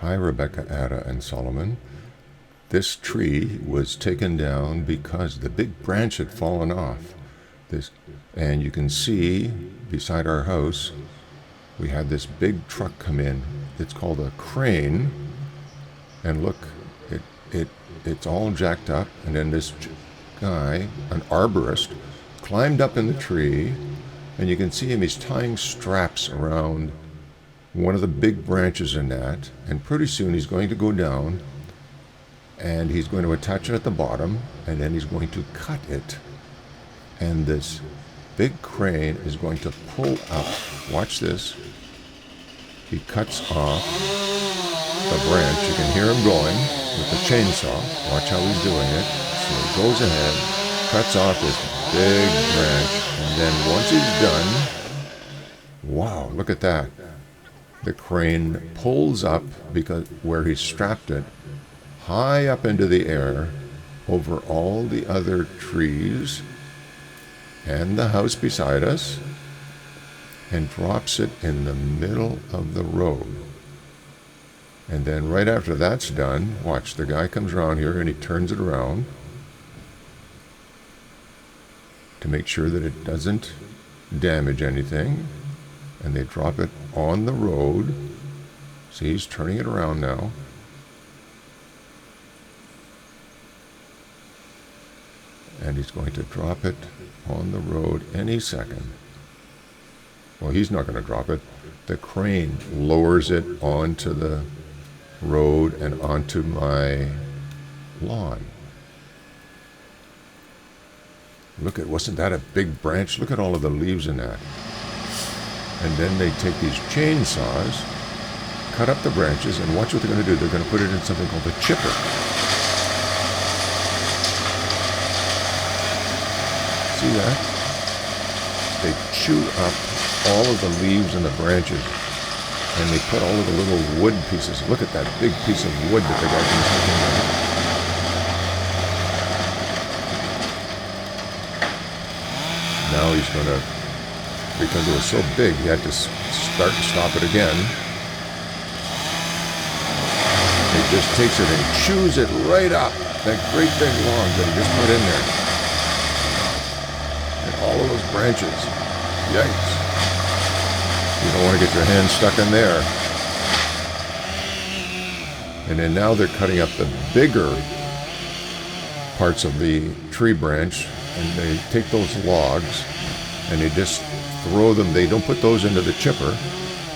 Hi, Rebecca, Ada, and Solomon. This tree was taken down because the big branch had fallen off. And you can see beside our house, we had this big truck come in. It's called a crane, and look, it's all jacked up. And then this guy, an arborist, climbed up in the tree, and you can see him. He's tying straps around one of the big branches in that, and pretty soon he's going to go down, and he's going to attach it at the bottom, and then he's going to cut it. And this big crane is going to pull up. Watch this. He cuts off the branch. You can hear him going with the chainsaw. Watch how he's doing it. So he goes ahead, cuts off this big branch, and then once he's done, wow, look at that. The crane pulls up because where he strapped it, high up into the air, over all the other trees and the house beside us, and drops it in the middle of the road. And then right after that's done, watch, the guy comes around here and he turns it around to make sure that it doesn't damage anything. And they drop it on the road. See, he's turning it around now. And he's going to drop it on the road any second. Well, he's not going to drop it. The crane lowers it onto the road and onto my lawn. Look at, wasn't that a big branch? Look at all of the leaves in that. And then they take these chainsaws, cut up the branches, and watch what they're going to do. They're going to put it in something called a chipper. See that? They chew up all of the leaves and the branches, and they put all of the little wood pieces. Look at that big piece of wood that the guy can take in. Now he's going to, because it was so big, he had to start and stop it again. He just takes it and chews it right up, that great big log that he just put in there. And all of those branches, yikes. You don't want to get your hand stuck in there. And then now they're cutting up the bigger parts of the tree branch, and they take those logs and they just throw them. They don't put those into the chipper.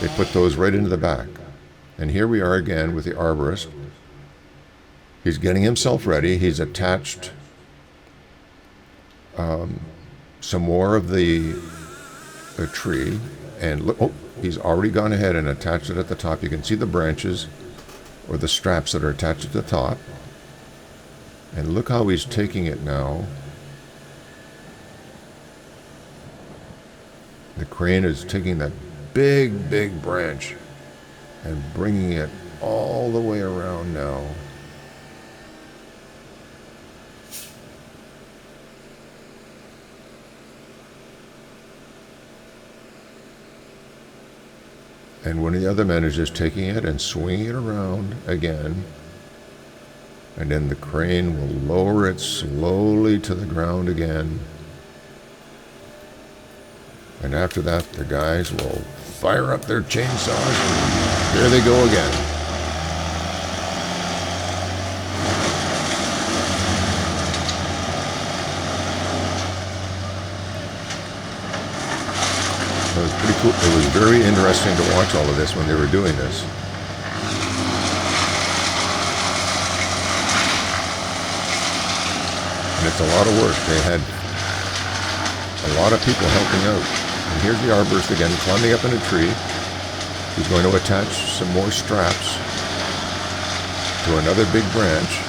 They put those right into the back. And here we are again with the arborist. He's getting himself ready. He's attached some more of the tree. And look, oh, he's already gone ahead and attached it at the top. You can see the branches or the straps that are attached at the top. And look how he's taking it now. The crane is taking that big, big branch and bringing it all the way around now. And one of the other men is just taking it and swinging it around again. And then the crane will lower it slowly to the ground again. And after that, the guys will fire up their chainsaws, and there they go again. It was pretty cool. It was very interesting to watch all of this when they were doing this. And it's a lot of work. They had a lot of people helping out. And here's the arborist again, climbing up in a tree. He's going to attach some more straps to another big branch.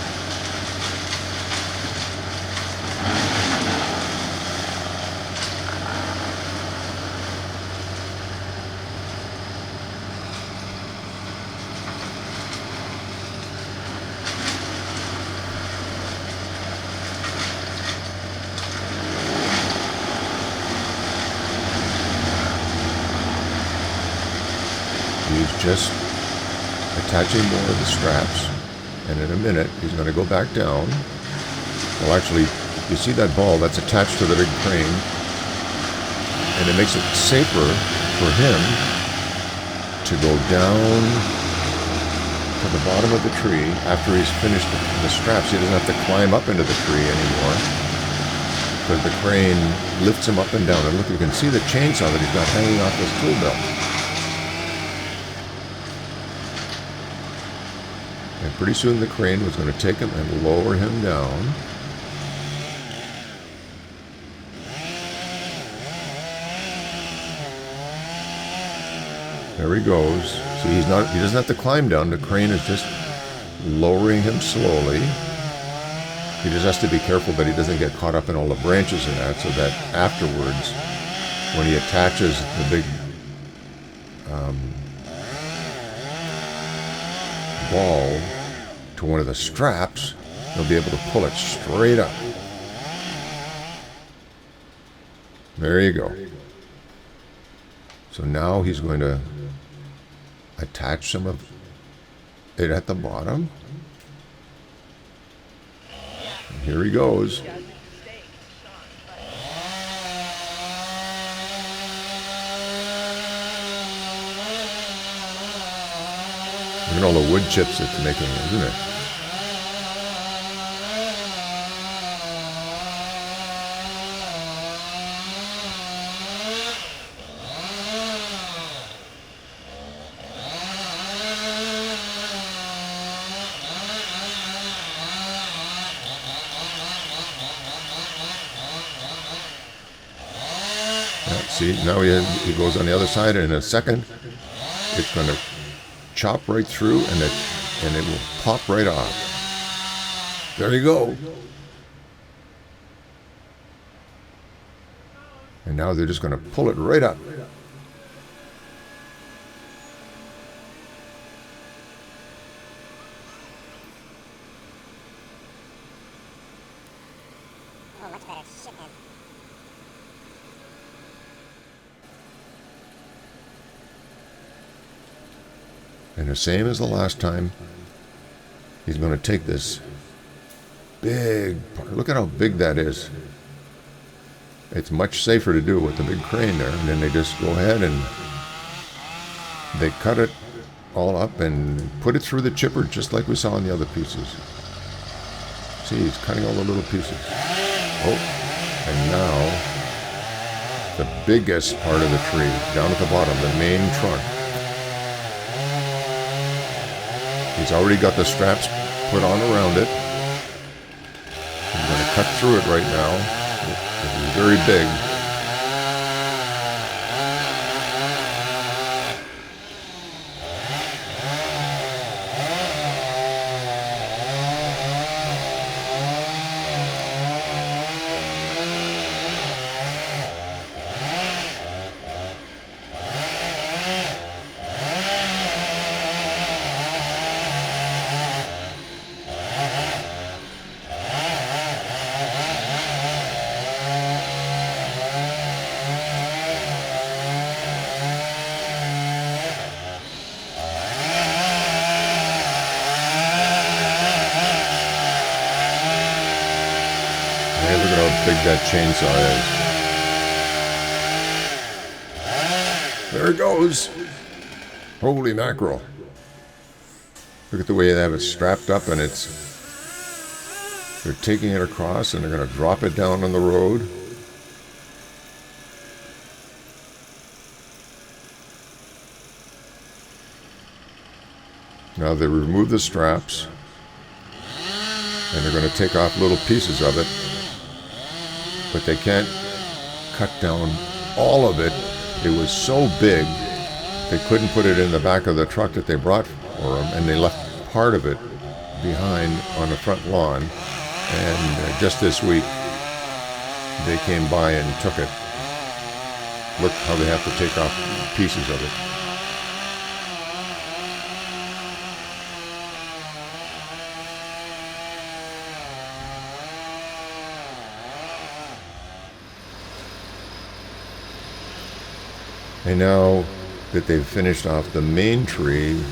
He's just attaching more of the straps. And in a minute, he's going to go back down. Well, actually, you see that ball that's attached to the big crane, and it makes it safer for him to go down to the bottom of the tree after he's finished the straps. He doesn't have to climb up into the tree anymore, because the crane lifts him up and down. And look, you can see the chainsaw that he's got hanging off his tool belt. And pretty soon the crane was going to take him and lower him down. There he goes. See, he doesn't have to climb down. The crane is just lowering him slowly. He just has to be careful that he doesn't get caught up in all the branches and that, so that afterwards, when he attaches the big ball to one of the straps, he'll be able to pull it straight up. There you go. So now he's going to attach some of it at the bottom. And here he goes. Look at all the wood chips it's making, isn't it? See, now he goes on the other side, and in a second, it's going to chop right through, and it will pop right off. There you go. And now they're just going to pull it right up. Oh, much better. Shit, man. And the same as the last time, he's going to take this big part. Look at how big that is. It's much safer to do it with the big crane there. And then they just go ahead and they cut it all up and put it through the chipper just like we saw in the other pieces. See, he's cutting all the little pieces. Oh, and now the biggest part of the tree, down at the bottom, the main trunk. He's already got the straps put on around it. He's going to cut through it right now. It's very big. Hey, look at how big that chainsaw is. There it goes. Holy mackerel. Look at the way they have it strapped up, and they're taking it across and they're going to drop it down on the road. Now they remove the straps and they're going to take off little pieces of it, but they can't cut down all of it. It was so big they couldn't put it in the back of the truck that they brought for them, and they left part of it behind on the front lawn. And just this week they came by and took it. Look how they have to take off pieces of it. And now that they've finished off the main tree,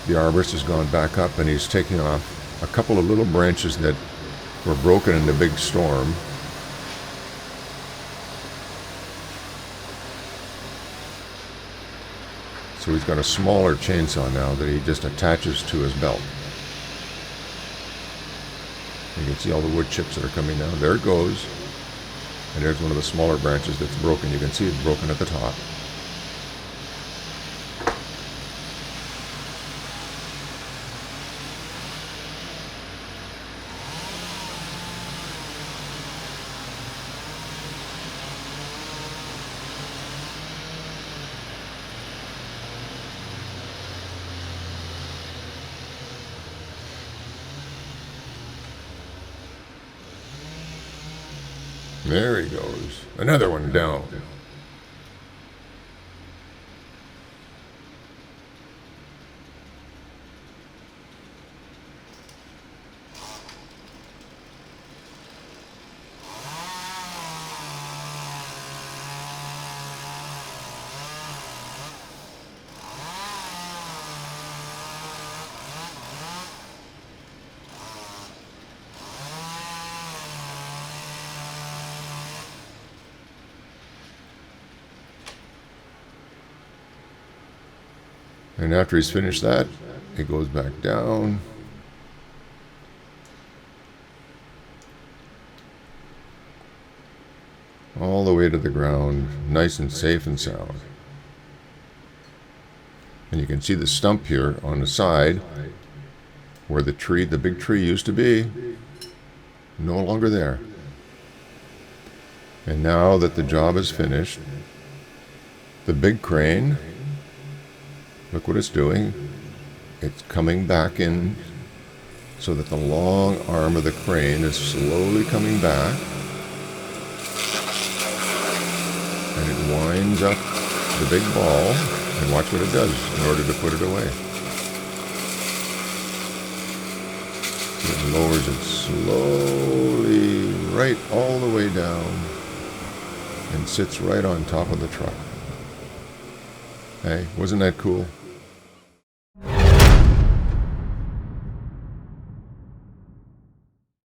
The arborist has gone back up and he's taking off a couple of little branches that were broken in the big storm. So he's got a smaller chainsaw now that he just attaches to his belt. You can see all the wood chips that are coming down. There it goes. And there's one of the smaller branches that's broken. You can see it's broken at the top. There he goes. Another one down. And after he's finished that, he goes back down. All the way to the ground, nice and safe and sound. And you can see the stump here on the side where the tree, the big tree used to be, no longer there. And now that the job is finished, the big crane, look what it's doing. It's coming back in so that the long arm of the crane is slowly coming back. And it winds up the big ball, and watch what it does in order to put it away. It lowers it slowly right all the way down and sits right on top of the truck. Hey, wasn't that cool?